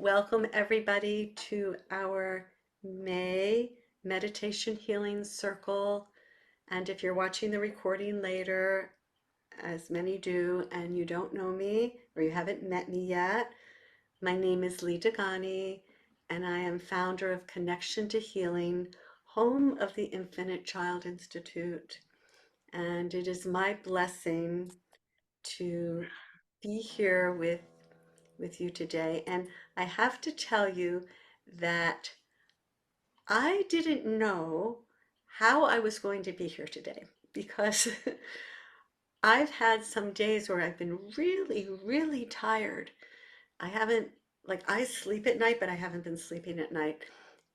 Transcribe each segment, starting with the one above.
welcome everybody to our May Meditation Healing Circle. And if you're watching the recording later, as many do, and you don't know me or you haven't met me yet, my name is Lee Dagani, and I am founder of Connection to Healing, home of the Infinite Child Institute. And it is my blessing to be here with you today. And I have to tell you that I didn't know how I was going to be here today because I've had some days where I've been really, really tired. I haven't, like, I sleep at night, but I haven't been sleeping at night.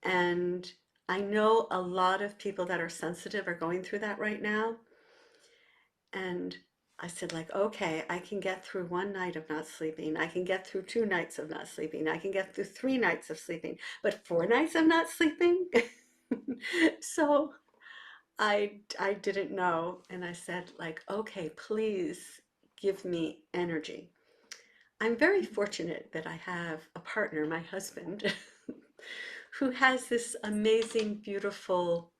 And I know a lot of people that are sensitive are going through that right now. And I said, like, okay, I can get through one night of not sleeping. I can get through 2 nights of not sleeping. I can get through 3 nights of sleeping, but 4 nights of not sleeping. So I didn't know. And I said, like, okay, please give me energy. I'm very fortunate that I have a partner, my husband, who has this amazing, beautiful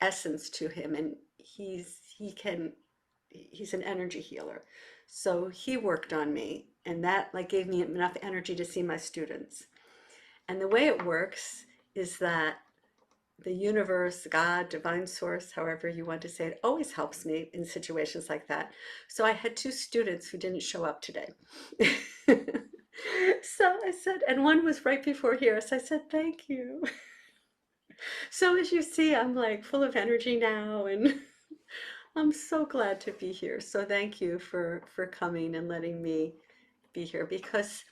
essence to him. And he's an energy healer. So he worked on me, and that like gave me enough energy to see my students. And the way it works is that the universe, God, divine source, however you want to say it, always helps me in situations like that. So I had 2 students who didn't show up today. So I said, and one was right before here. So I said, thank you. So as you see, I'm like full of energy now, and I'm so glad to be here. So thank you for coming and letting me be here, because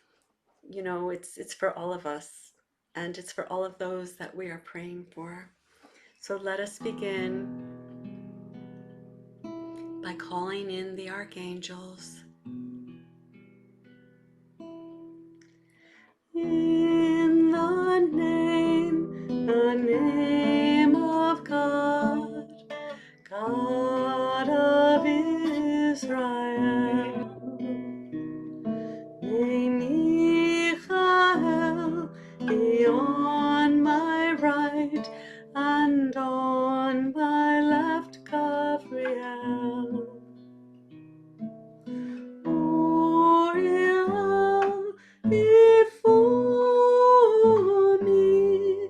it's for all of us, and it's for all of those that we are praying for. So let us begin by calling in the archangels. In the name of God, God of Israel. May Michael be on my right, and on my left Gabriel. Uriel before me,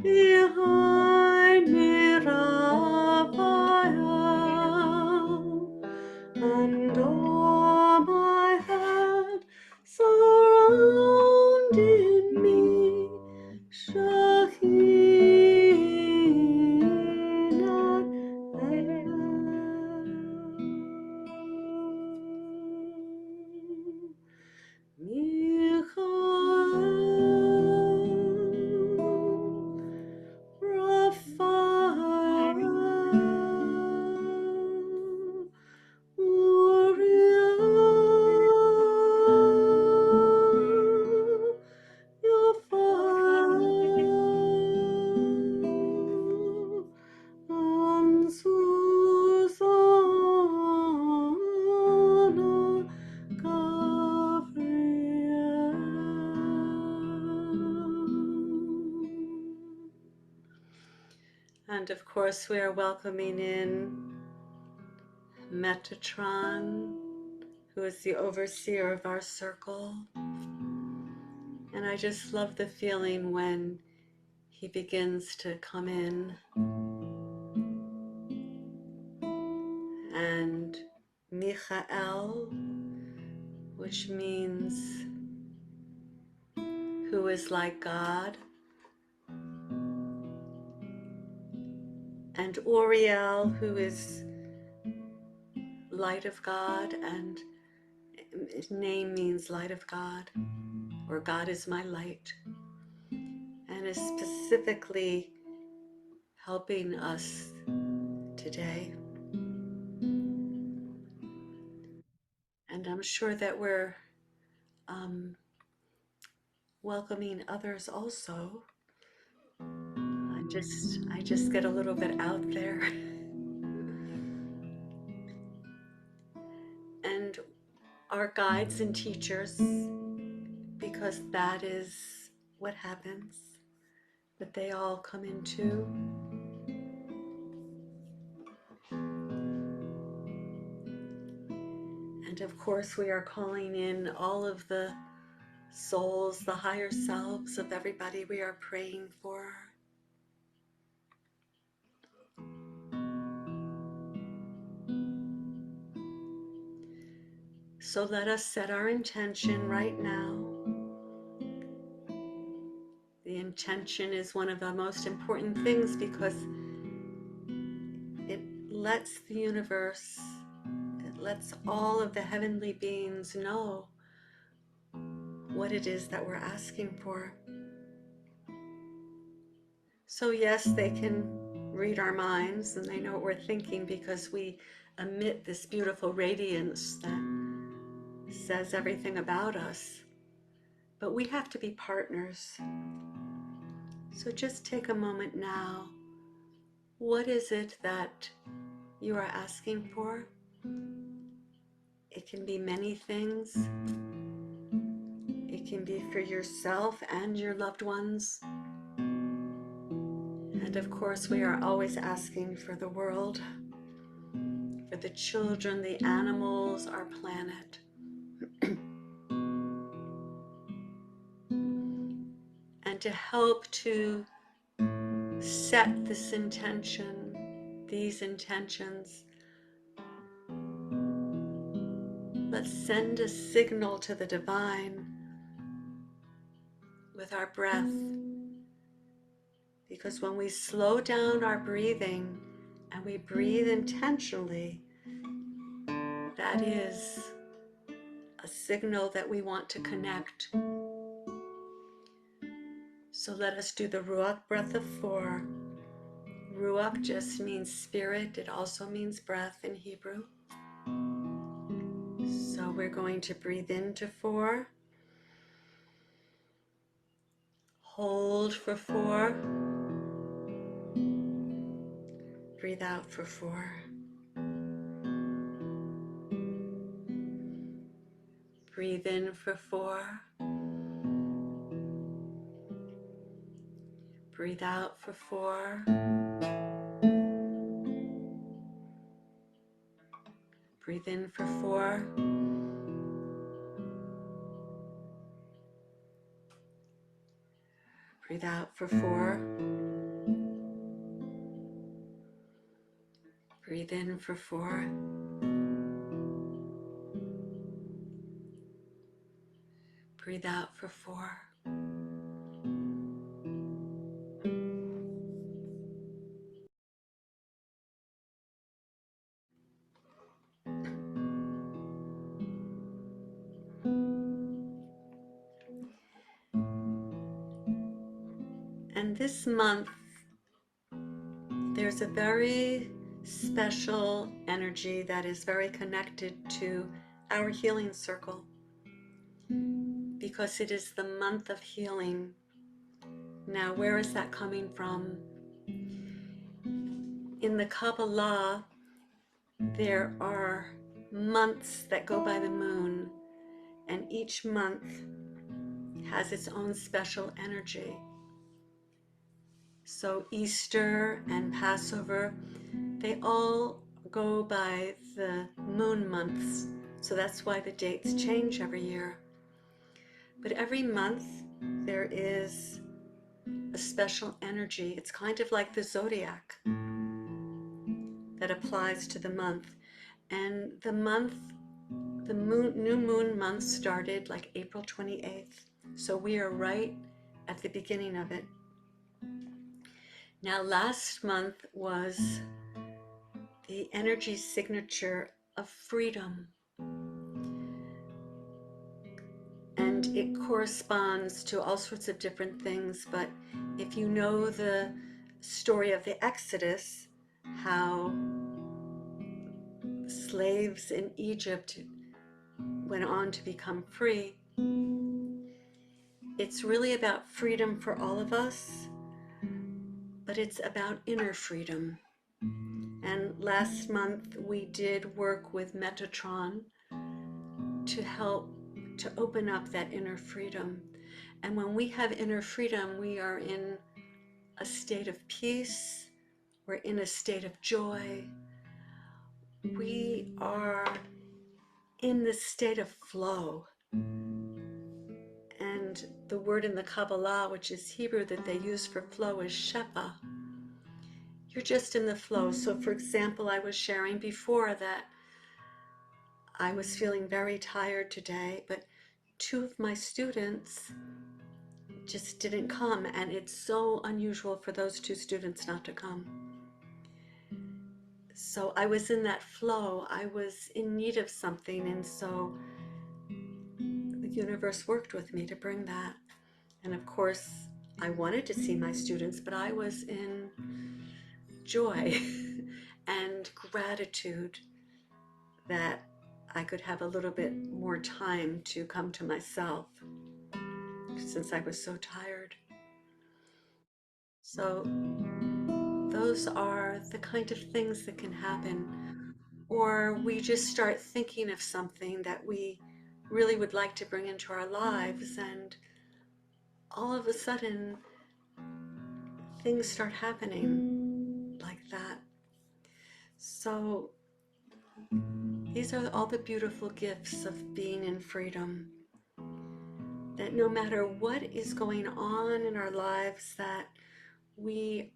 behind me Raphael, and on my head surrounding me Shekhinah. Michael, Raphael, Uriel, Raphael, and Susanna Gabriel. And of course, we are welcoming in Metatron, who is the overseer of our circle. And I just love the feeling when he begins to come in. And Michael, which means who is like God. And Uriel, who is light of God, and his name means light of God, or God is my light, and is specifically helping us today. And I'm sure that we're welcoming others also. I just get a little bit out there. And our guides and teachers, because that is what happens, that they all come into. And of course, we are calling in all of the souls, the higher selves of everybody we are praying for. So let us set our intention right now. The intention is one of the most important things because it lets the universe, it lets all of the heavenly beings know what it is that we're asking for. So yes, they can read our minds and they know what we're thinking because we emit this beautiful radiance that says everything about us. But we have to be partners. So just take a moment now. What is it that you are asking for? It can be many things. It can be for yourself and your loved ones. And of course, we are always asking for the world, for the children, the animals, our planet. And to help to set this intention, these intentions, let's send a signal to the divine with our breath. Because when we slow down our breathing and we breathe intentionally, that is a signal that we want to connect. So let us do the Ruach breath of 4. Ruach just means spirit. It also means breath in Hebrew. So we're going to breathe into 4. Hold for 4. Breathe out for 4. Breathe in for 4. Breathe out for 4. Breathe in for 4. Breathe out for 4. Breathe in for 4. Breathe out for 4. And this month, there's a very special energy that is very connected to our healing circle because it is the month of healing. Now, where is that coming from? In the Kabbalah, there are months that go by the moon, and each month has its own special energy. So Easter and Passover, they all go by the moon months. So that's why the dates change every year. But every month there is a special energy. It's kind of like the zodiac that applies to the month. And the new moon month started like April 28th. So we are right at the beginning of it. Now, last month was the energy signature of freedom. And it corresponds to all sorts of different things. But if you know the story of the Exodus, how slaves in Egypt went on to become free, it's really about freedom for all of us. But it's about inner freedom. And last month we did work with Metatron to help to open up that inner freedom. And when we have inner freedom, we are in a state of peace, we're in a state of joy, we are in this state of flow. And the word in the Kabbalah, which is Hebrew, that they use for flow is shepa. You're just in the flow. So for example, I was sharing before that I was feeling very tired today, but two of my students just didn't come, and it's so unusual for those two students not to come. So I was in that flow. I was in need of something, and so the universe worked with me to bring that. And of course, I wanted to see my students, but I was in joy and gratitude that I could have a little bit more time to come to myself since I was so tired. So those are the kind of things that can happen. Or we just start thinking of something that we really would like to bring into our lives, and all of a sudden things start happening like that. So these are all the beautiful gifts of being in freedom, that no matter what is going on in our lives, that we're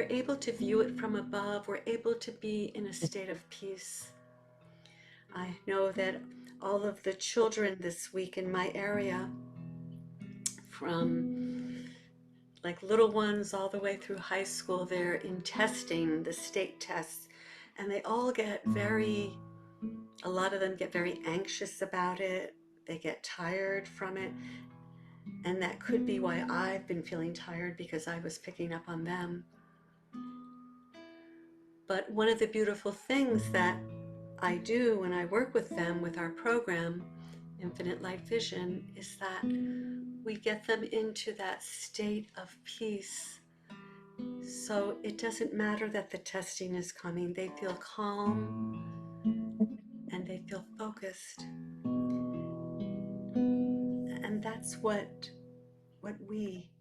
able to view it from above. We're able to be in a state of peace. I know that all of the children this week in my area, from like little ones all the way through high school, they're in testing, the state tests, and they all get a lot of them get very anxious about it. They get tired from it. And that could be why I've been feeling tired, because I was picking up on them. But one of the beautiful things that I do when I work with them with our program, Infinite Light Vision, is that we get them into that state of peace. So it doesn't matter that the testing is coming. They feel calm and they feel focused. And that's what we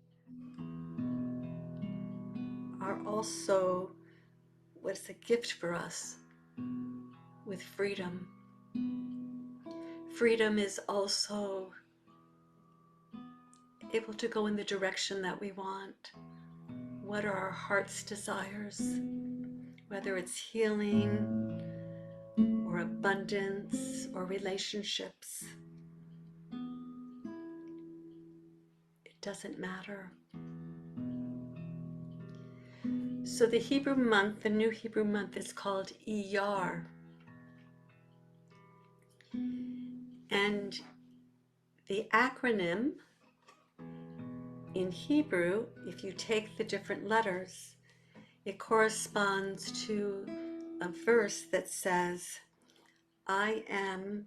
are also, what's a gift for us with freedom. Freedom is also able to go in the direction that we want. What are our heart's desires? Whether it's healing or abundance or relationships, it doesn't matter. So the Hebrew month, the new Hebrew month, is called Iyar. And the acronym in Hebrew, if you take the different letters, it corresponds to a verse that says, I am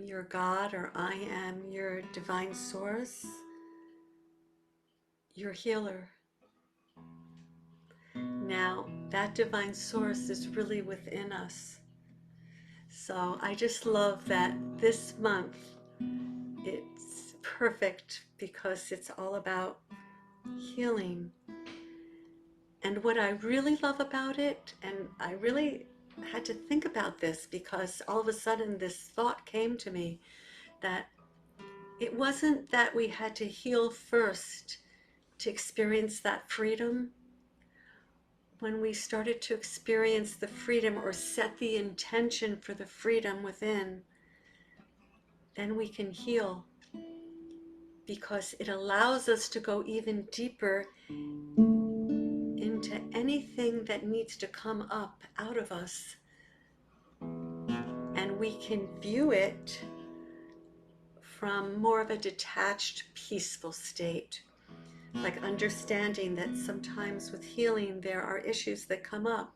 your God, or I am your divine source, your healer. Now, that divine source is really within us. So I just love that this month, it's perfect because it's all about healing. And what I really love about it, and I really had to think about this because all of a sudden this thought came to me, that it wasn't that we had to heal first to experience that freedom. When we started to experience the freedom or set the intention for the freedom within, then we can heal, because it allows us to go even deeper into anything that needs to come up out of us. And we can view it from more of a detached, peaceful state. Like understanding that sometimes with healing there are issues that come up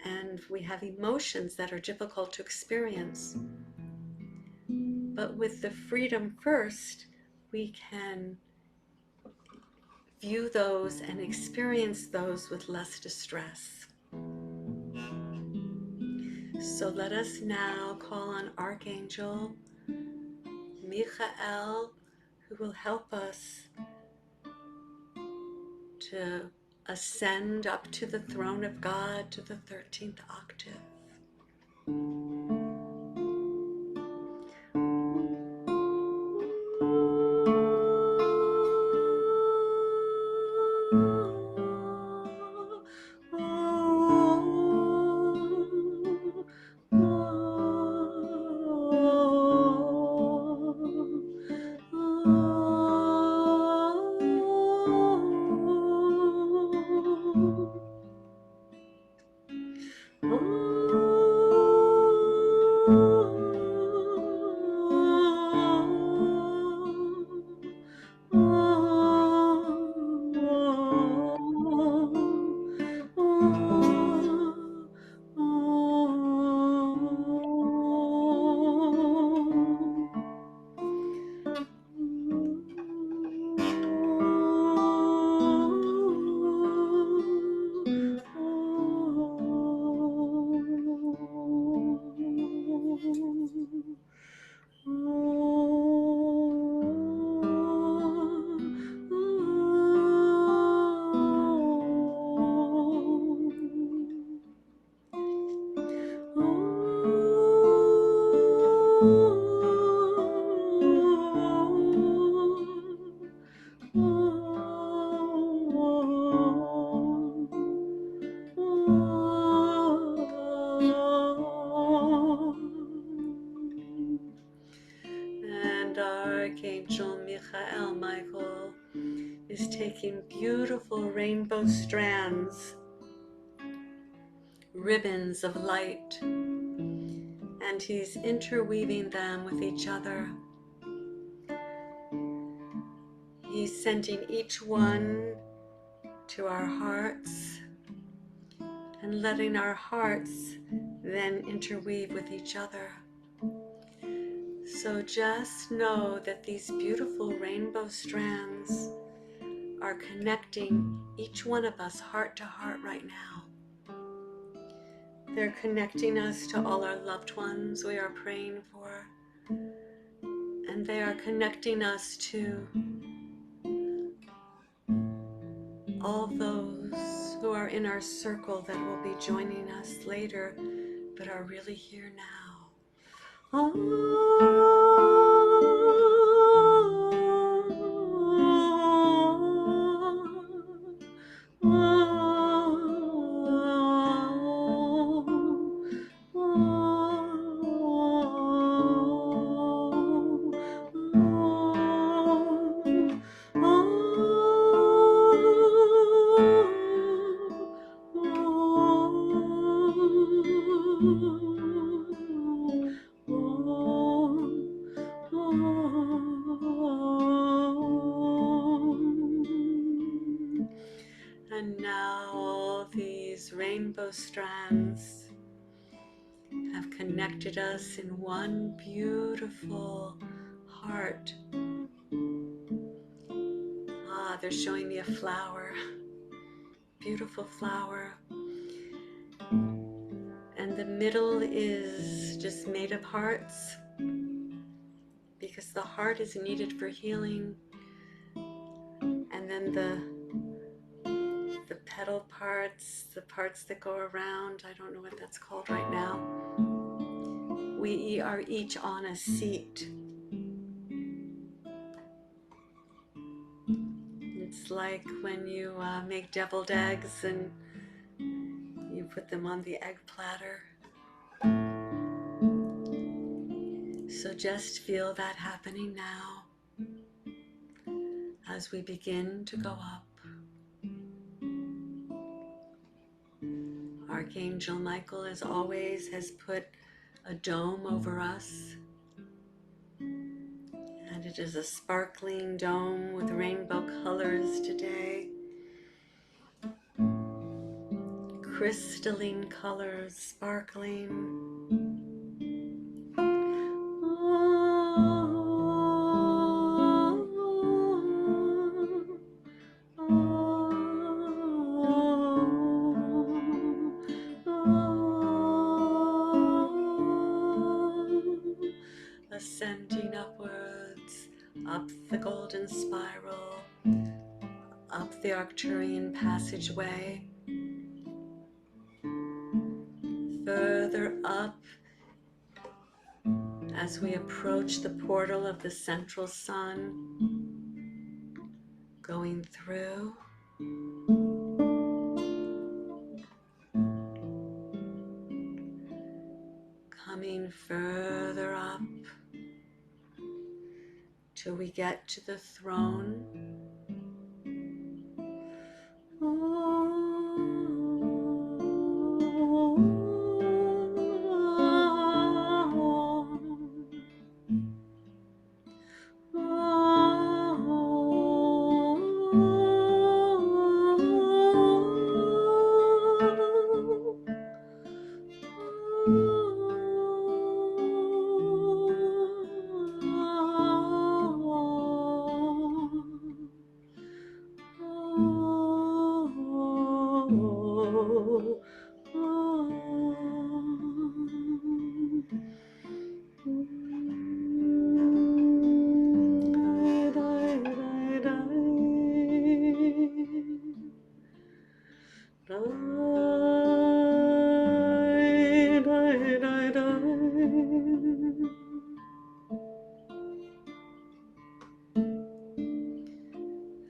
and we have emotions that are difficult to experience. But with the freedom first, we can view those and experience those with less distress. So let us now call on Archangel Michael, who will help us to ascend up to the throne of God to the 13th octave. And Archangel Michael is taking beautiful rainbow strands, ribbons of light, and he's interweaving them with each other. He's sending each one to our hearts and letting our hearts then interweave with each other. So just know that these beautiful rainbow strands are connecting each one of us heart to heart right now. They're connecting us to all our loved ones we are praying for, and they are connecting us to all those who are in our circle that will be joining us later but are really here now. And now all these rainbow strands have connected us in one beautiful heart. They're showing me a flower, beautiful flower. And the middle is just made of hearts, because the heart is needed for healing. And then the petal parts, the parts that go around, I don't know what that's called right now. We are each on a seat. It's like when you make deviled eggs and you put them on the egg platter. So just feel that happening now as we begin to go up. Archangel Michael, as always, has put a dome over us, and it is a sparkling dome with rainbow colors today. Crystalline colors sparkling. upwards, up the golden spiral, up the Arcturian passageway, further up as we approach the portal of the central sun, going through, coming further up till we get to the throne.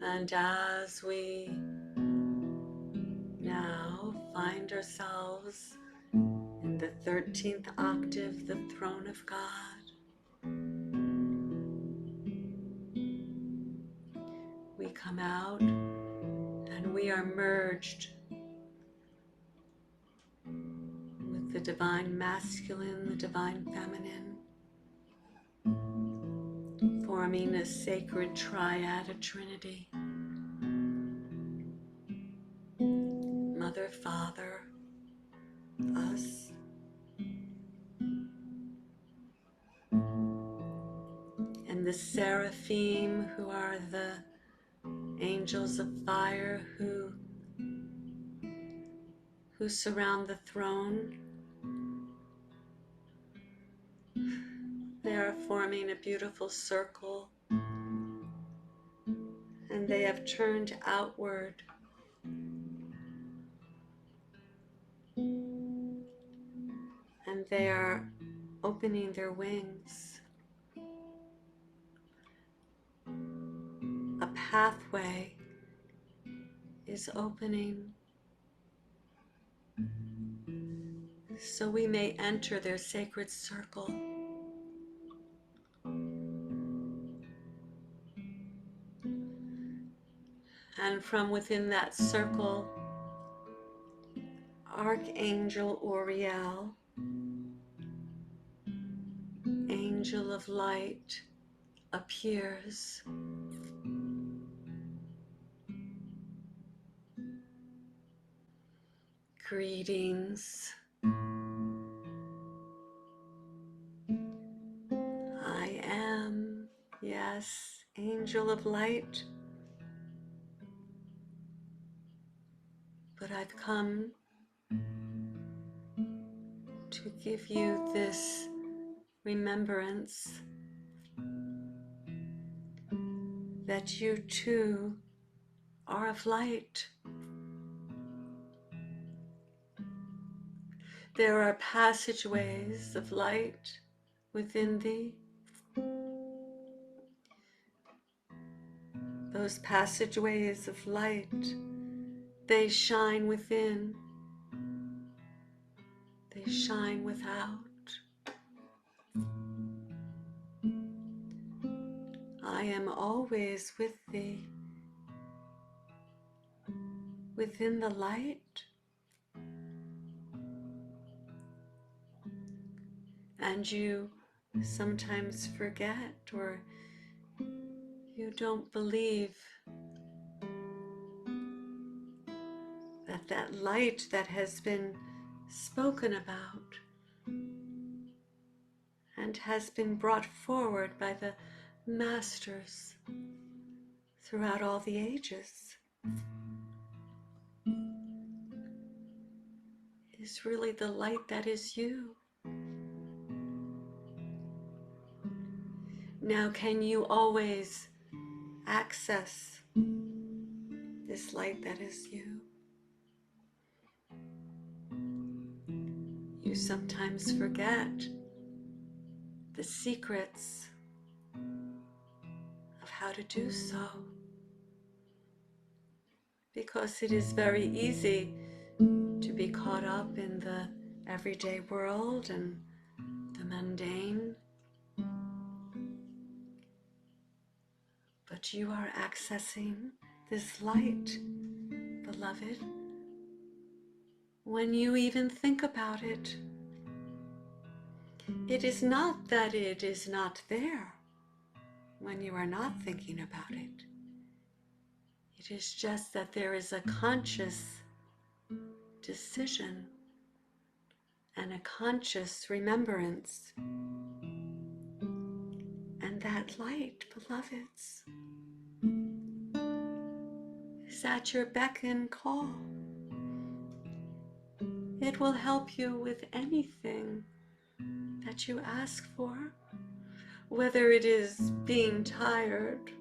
And as we now find ourselves in the 13th octave, the throne of God, we come out and we are merged with the divine masculine, the divine feminine, forming a sacred triad, a trinity. Mother, Father, us, and the seraphim, who are the angels of fire who surround the throne. They are forming a beautiful circle, and they have turned outward. And they are opening their wings. A pathway is opening so we may enter their sacred circle. And from within that circle, Archangel Uriel, angel of light, appears. Greetings. I am, yes, angel of light, but I've come to give you this remembrance that you too are of light. There are passageways of light within thee. Those passageways of light, they shine within, they shine without. I am always with thee, within the light. And you sometimes forget, or you don't believe that that light that has been spoken about and has been brought forward by the masters throughout all the ages is really the light that is you. Now, can you always access this light that is you? You sometimes forget the secrets of how to do so, because it is very easy to be caught up in the everyday world and the mundane. But you are accessing this light, beloved, when you even think about it. It is not that it is not there when you are not thinking about it. It is just that there is a conscious decision and a conscious remembrance. And that light, beloveds, is at your beck and call. It will help you with anything that you ask for, whether it is being tired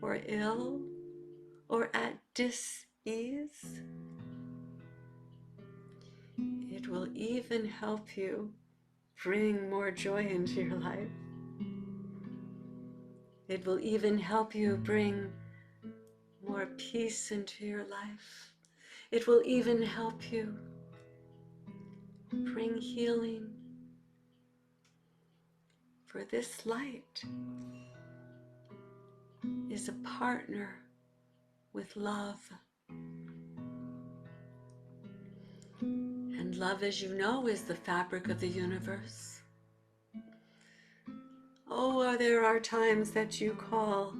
or ill or at dis-ease. It will even help you bring more joy into your life. It will even help you bring more peace into your life. It will even help you bring healing. For this light is a partner with love. And love, as you know, is the fabric of the universe. Oh, there are times that you call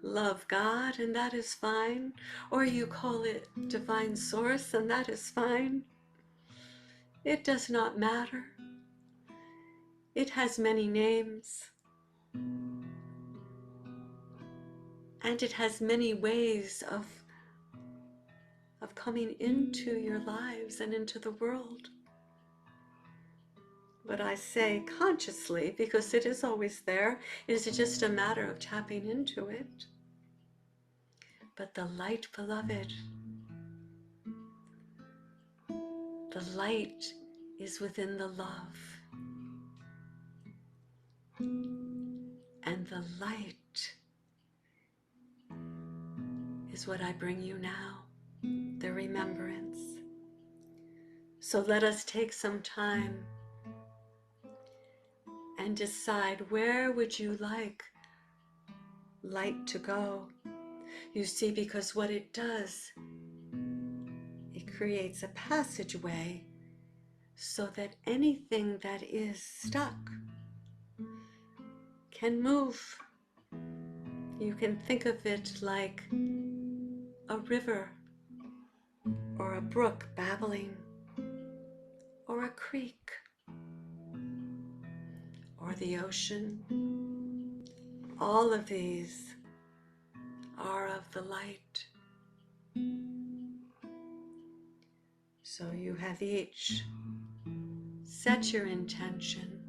love God, and that is fine. Or you call it divine source, and that is fine. It does not matter. It has many names. And it has many ways of coming into your lives and into the world. But I say consciously, because it is always there. It is just a matter of tapping into it. But the light, beloved, the light is within the love. And the light is what I bring you now, the remembrance. So let us take some time and decide, where would you like light to go? You see, because what it does, it creates a passageway so that anything that is stuck can move. You can think of it like a river or a brook babbling, or a creek, or the ocean. All of these are of the light. So you have each set your intention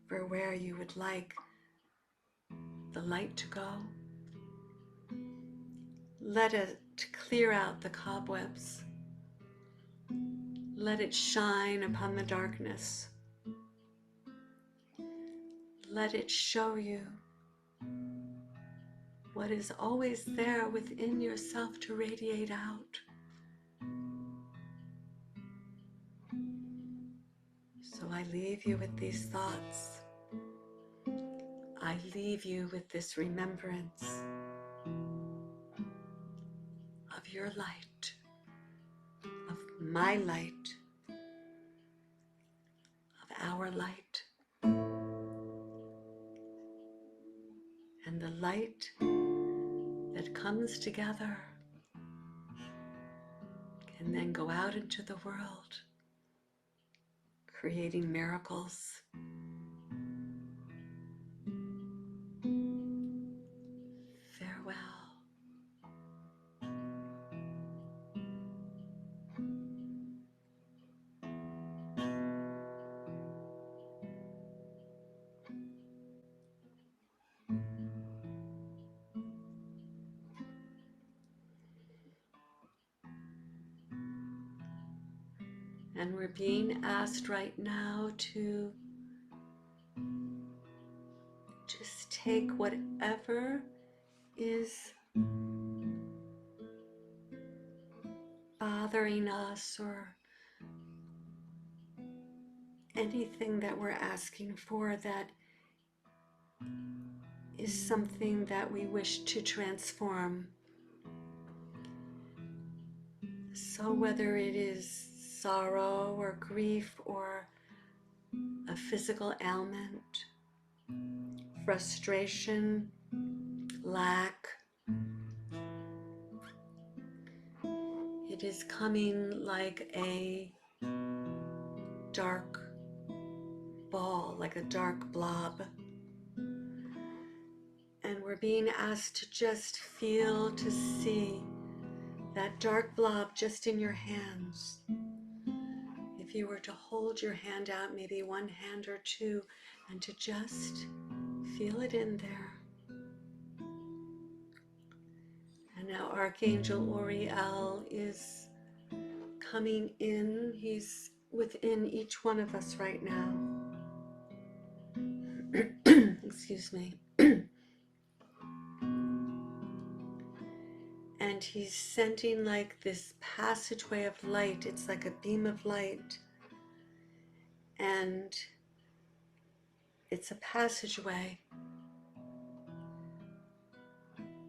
for where you would like the light to go. Let it clear out the cobwebs. Let it shine upon the darkness. Let it show you what is always there within yourself to radiate out. So I leave you with these thoughts. I leave you with this remembrance of your light, of my light, of our light. And the light that comes together can then go out into the world, creating miracles. Farewell. And we're being asked right now to just take whatever is bothering us or anything that we're asking for that is something that we wish to transform. So whether it is sorrow or grief or a physical ailment, frustration, lack, it is coming like a dark ball, like a dark blob. And we're being asked to just feel, to see that dark blob just in your hands. If you were to hold your hand out, maybe one hand or two, and to just feel it in there. And now Archangel Uriel is coming in. He's within each one of us right now. Excuse me. And he's sending like this passageway of light. It's like a beam of light. And it's a passageway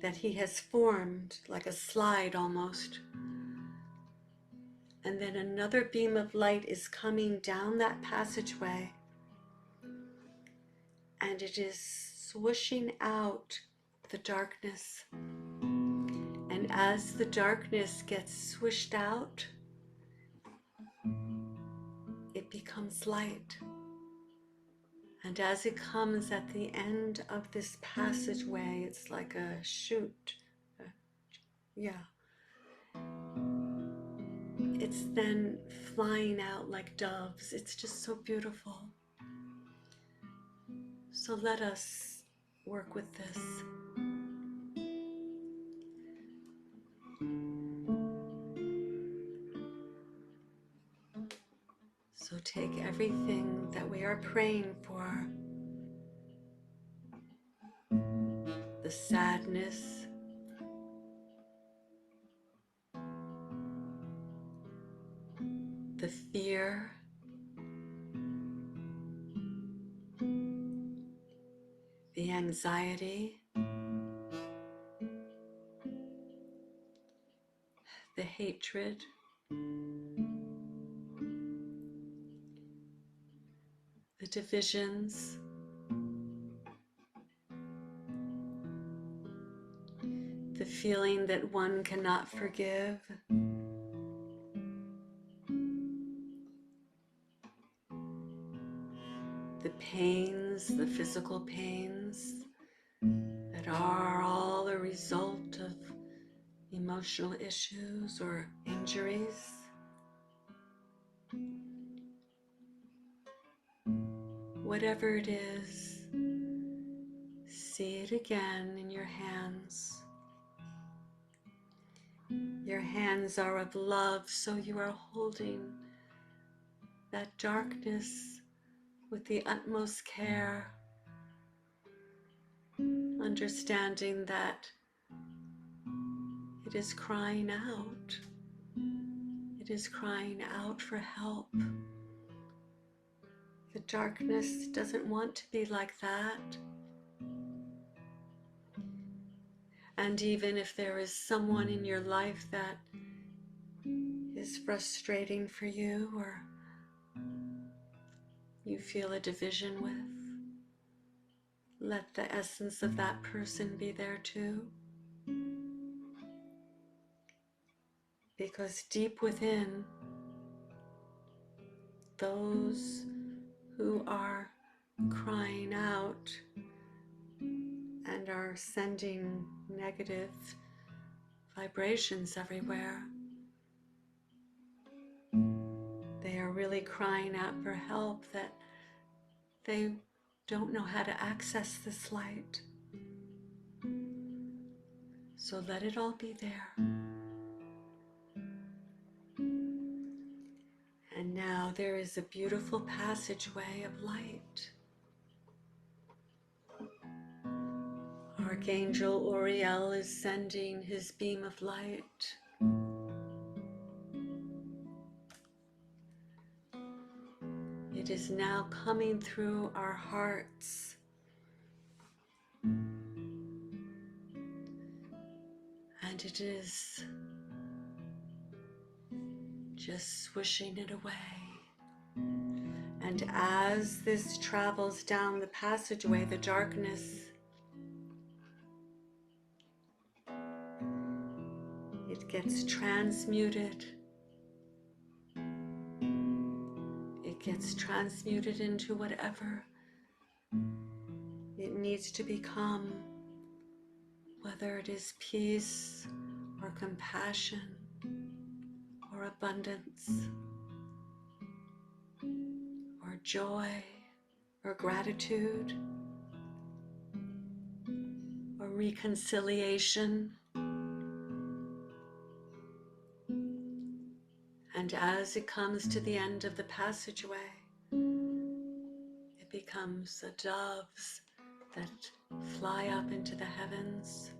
that he has formed, like a slide almost. And then another beam of light is coming down that passageway. And it is swooshing out the darkness. And as the darkness gets swished out, it becomes light. And as it comes at the end of this passageway, it's like a chute. It's then flying out like doves. It's just so beautiful. So let us work with this. So take everything that we are praying for, the sadness, the fear, the anxiety, the hatred, the divisions, the feeling that one cannot forgive, the pains, the physical pains that are all a result of emotional issues or injuries. Whatever it is, see it again in your hands. Your hands are of love, so you are holding that darkness with the utmost care, understanding that it is crying out. It is crying out for help. The darkness doesn't want to be like that. And even if there is someone in your life that is frustrating for you or you feel a division with, let the essence of that person be there too. Because deep within, those who are crying out and are sending negative vibrations everywhere, they are really crying out for help, that they don't know how to access this light. So let it all be there. And now there is a beautiful passageway of light. Archangel Uriel is sending his beam of light. It is now coming through our hearts. And it is just swishing it away. And as this travels down the passageway, the darkness, it gets transmuted. It gets transmuted into whatever it needs to become, whether it is peace or compassion or abundance or joy or gratitude or reconciliation. And as it comes to the end of the passageway, it becomes the doves that fly up into the heavens.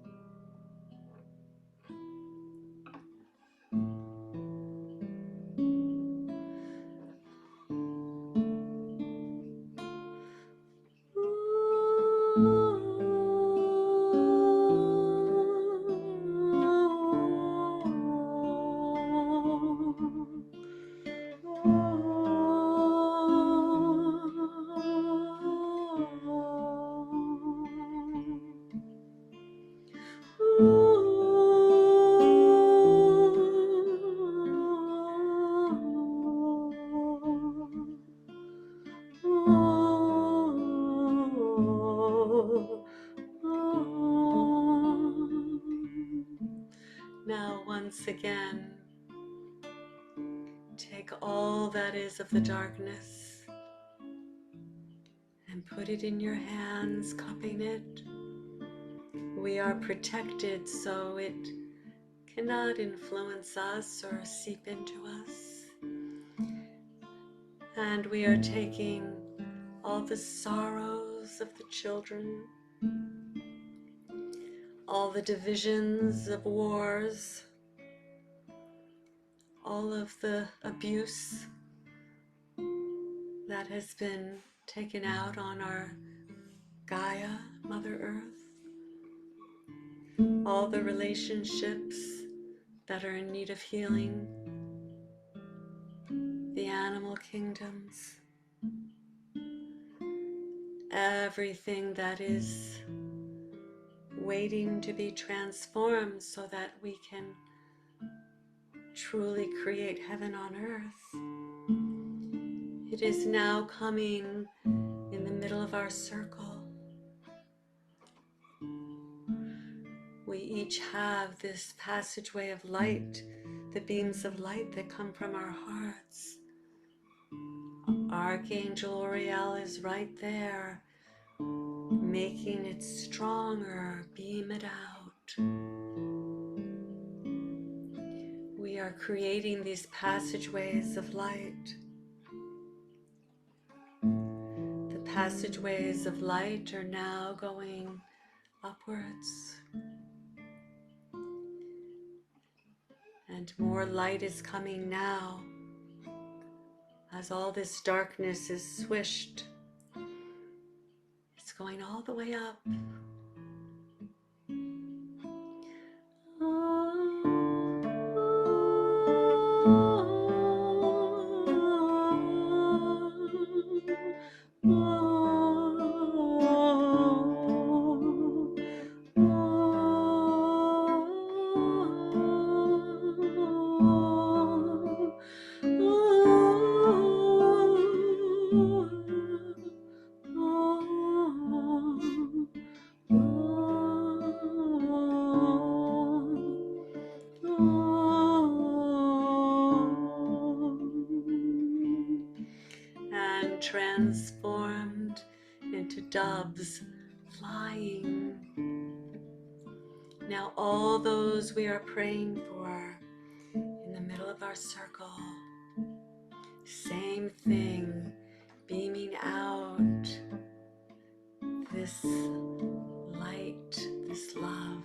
Now, once again, take all that is of the darkness and put it in your hands, cupping it. We are protected so it cannot influence us or seep into us. And we are taking all the sorrows of the children, all the divisions of wars, all of the abuse that has been taken out on our Gaia, Mother Earth, all the relationships that are in need of healing, the animal kingdoms, everything that is waiting to be transformed so that we can truly create heaven on earth. It is now coming in the middle of our circle. We each have this passageway of light, the beams of light that come from our hearts. Archangel Uriel is right there, making it stronger, beam it out. We are creating these passageways of light. The passageways of light are now going upwards. And more light is coming now as all this darkness is swished. It's going all the way up. And transformed into doves flying. Now all those we are praying for in the middle of our circle, Same thing, beaming out this light, this love.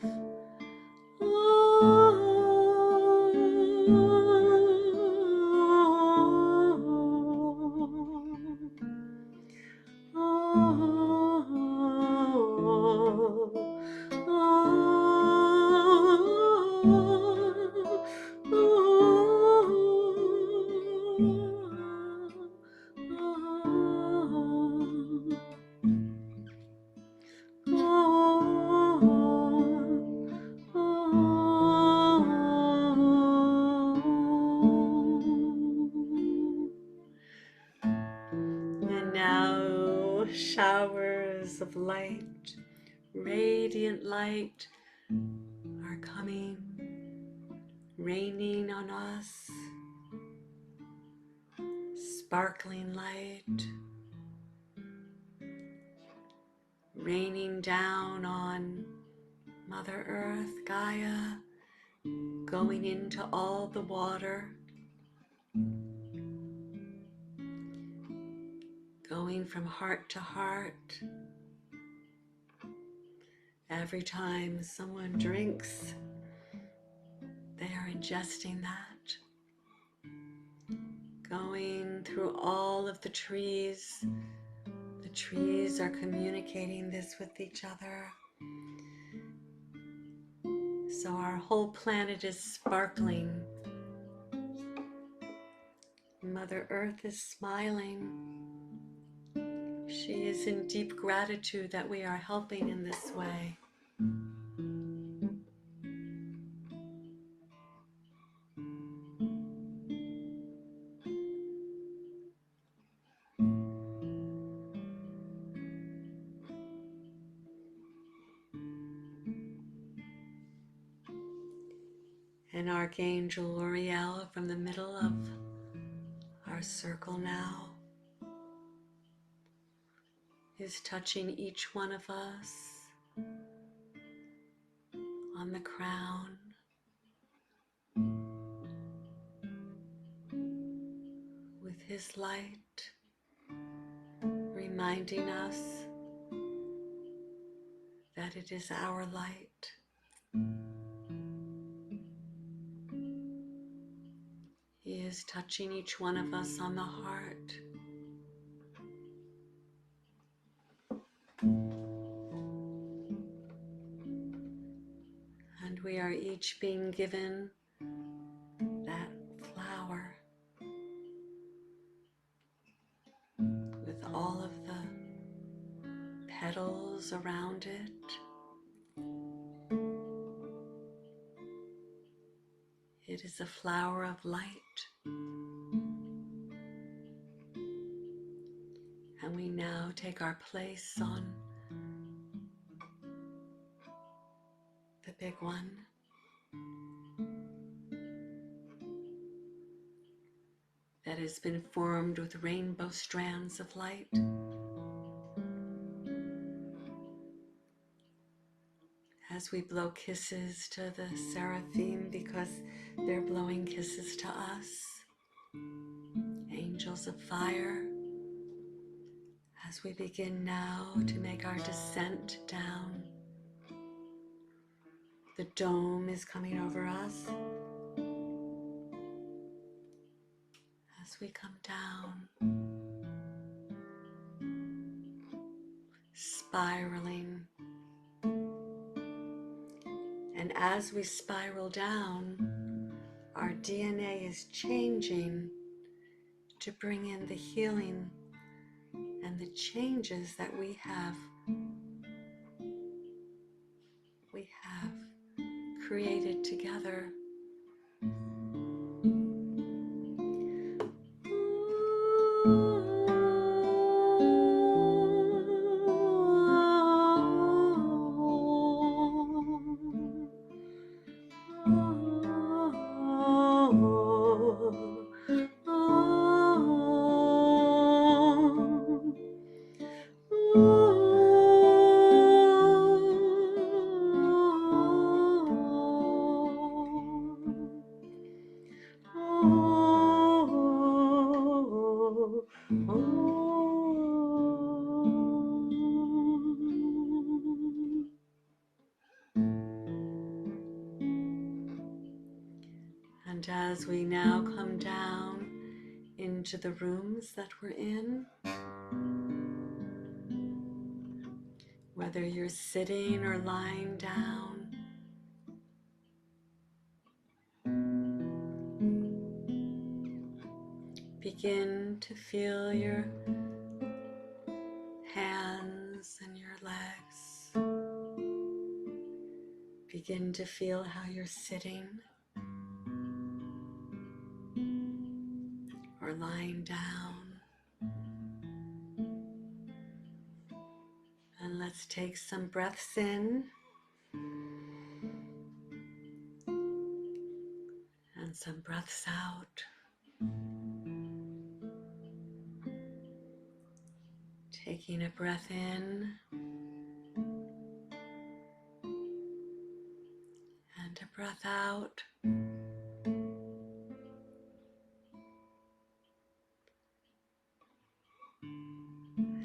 And now showers of light, radiant light, are coming, raining on us, sparkling light, raining down on Mother Earth, Gaia, going into all the water, going from heart to heart. Every time someone drinks, they are ingesting that. Going through all of the trees. The trees are communicating this with each other. So our whole planet is sparkling. Mother Earth is smiling. She is in deep gratitude that we are helping in this way. And Archangel AAUriel from the middle of our circle now is touching each one of us on the crown, with his light, reminding us that it is our light. He is touching each one of us on the heart. And we are each being given that flower with all of the petals around it. It is a flower of light. And we now take our place on the big one. That has been formed with rainbow strands of light. As we blow kisses to the seraphim because they're blowing kisses to us, angels of fire, as we begin now to make our descent down, the dome is coming over us. As we come down, spiraling, and as we spiral down, our DNA is changing to bring in the healing and the changes that we have created together. as we now come down into the rooms that we're in, whether you're sitting or lying down, begin to feel your hands and your legs. Begin to feel how you're sitting or lying down. And let's take some breaths in and some breaths out. Taking a breath in and a breath out.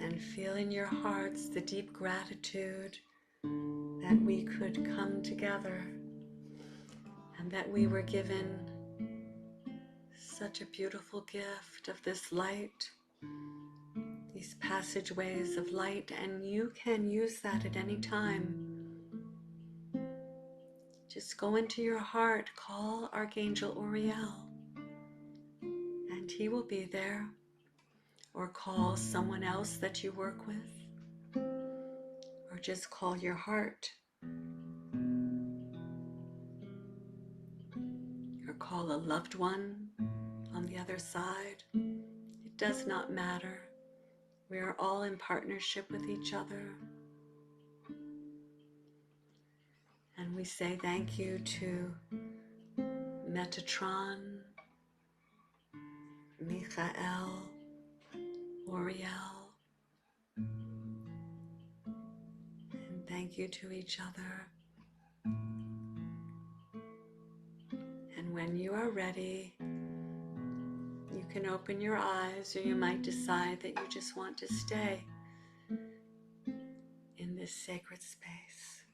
And feel in your hearts the deep gratitude that we could come together and that we were given such a beautiful gift of this light, these passageways of light, and you can use that at any time. Just go into your heart, call Archangel Uriel, and he will be there. Or call someone else that you work with, or just call your heart, or call a loved one on the other side. It does not matter. We are all in partnership with each other. And we say thank you to Metatron, Michael, Uriel, and thank you to each other. And when you are ready, you can open your eyes, or you might decide that you just want to stay in this sacred space.